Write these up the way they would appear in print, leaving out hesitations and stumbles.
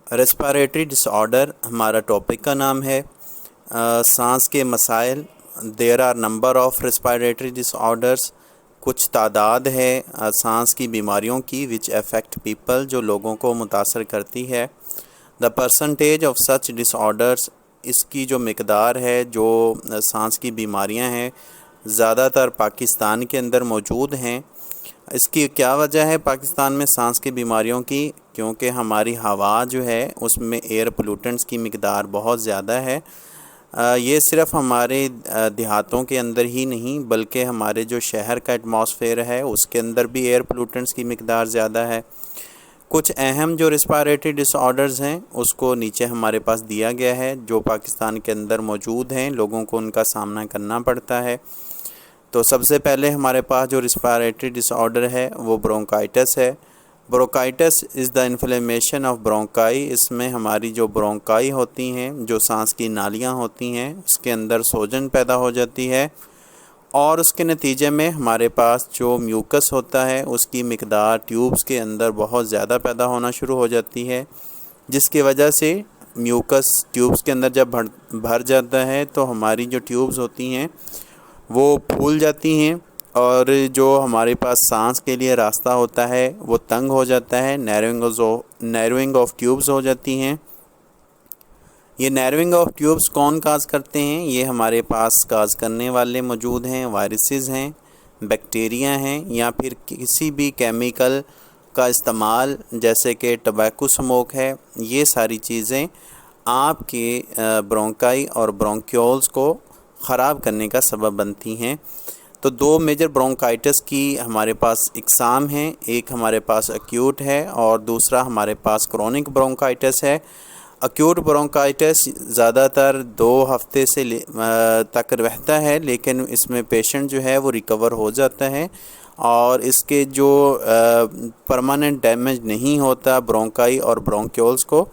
Respiratory disorder ہمارا topic کا نام ہے۔ سانس کے مسائل، there are number of respiratory disorders, کچھ تعداد ہے سانس کی بیماریوں کی وچ افیکٹ پیپل، جو لوگوں کو متاثر کرتی ہے۔ The percentage of such disorders, اس کی جو مقدار ہے جو سانس کی بیماریاں ہیں زیادہ تر پاکستان کے اندر موجود ہیں۔ اس کی کیا وجہ ہے پاکستان میں سانس کی بیماریوں کی؟ کیونکہ ہماری ہوا جو ہے اس میں ایئر پولوٹنٹس کی مقدار بہت زیادہ ہے۔ یہ صرف ہمارے دیہاتوں کے اندر ہی نہیں بلکہ ہمارے جو شہر کا ایٹماسفیئر ہے اس کے اندر بھی ایئر پولوٹنٹس کی مقدار زیادہ ہے۔ کچھ اہم جو ریسپیریٹری ڈس آرڈرز ہیں اس کو نیچے ہمارے پاس دیا گیا ہے، جو پاکستان کے اندر موجود ہیں، لوگوں کو ان کا سامنا کرنا پڑتا ہے۔ تو سب سے پہلے ہمارے پاس جو ریسپیریٹری ڈس آرڈر ہے وہ برونکائٹس ہے۔ Bronchitis is the inflammation of bronchi, اس میں ہماری جو برونکائی ہوتی ہیں، جو سانس کی نالیاں ہوتی ہیں، اس کے اندر سوجن پیدا ہو جاتی ہے اور اس کے نتیجے میں ہمارے پاس جو میوکس ہوتا ہے اس کی مقدار ٹیوبس کے اندر بہت زیادہ پیدا ہونا شروع ہو جاتی ہے، جس کی وجہ سے میوکس ٹیوبس کے اندر جب بھر جاتا ہے تو ہماری جو ٹیوبس ہوتی ہیں وہ پھول جاتی ہیں اور جو ہمارے پاس سانس کے لیے راستہ ہوتا ہے وہ تنگ ہو جاتا ہے، نیروئنگ آف ٹیوبس ہو جاتی ہیں۔ یہ نیروئنگ آف ٹیوبس کون کاز کرتے ہیں؟ یہ ہمارے پاس کاز کرنے والے موجود ہیں، وائرسز ہیں، بیکٹیریا ہیں، یا پھر کسی بھی کیمیکل کا استعمال جیسے کہ ٹبیکو سموک ہے۔ یہ ساری چیزیں آپ کے برونکائی اور برونکیولز کو خراب کرنے کا سبب بنتی ہیں۔ تو دو میجر برونکائٹس کی ہمارے پاس اقسام ہیں، ایک ہمارے پاس ایکیوٹ ہے اور دوسرا ہمارے پاس کرونک برونکائٹس ہے۔ ایکیوٹ برونکائٹس زیادہ تر 2 ہفتے سے تک رہتا ہے، لیکن اس میں پیشنٹ جو ہے وہ ریکور ہو جاتا ہے اور اس کے جو پرماننٹ ڈیمیج نہیں ہوتا برونکائی اور برونکیولز کو۔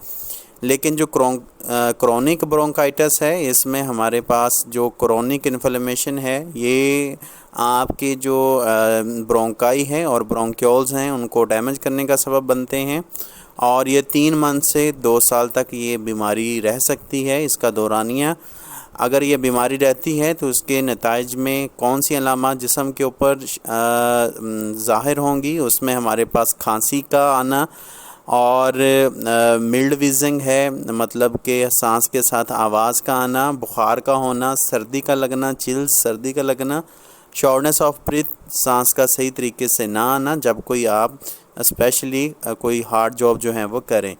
لیکن جو کرونک برونکائٹس ہے اس میں ہمارے پاس جو کرونک انفلیمیشن ہے یہ آپ کے جو برونکائی ہے اور برونکیولز ہیں ان کو ڈیمیج کرنے کا سبب بنتے ہیں، اور یہ 3 منتھ سے 2 سال تک یہ بیماری رہ سکتی ہے۔ اس کا دورانیہ اگر یہ بیماری رہتی ہے تو اس کے نتائج میں کون سی علامات جسم کے اوپر ظاہر ہوں گی؟ اس میں ہمارے پاس کھانسی کا آنا اور ملڈ ویزنگ ہے، مطلب کہ سانس کے ساتھ آواز کا آنا، بخار کا ہونا، سردی کا لگنا، چلز سردی کا لگنا، شارٹنیس آف بریتھ، سانس کا صحیح طریقے سے نہ آنا جب کوئی آپ اسپیشلی کوئی ہارڈ جاب جو ہیں وہ کریں۔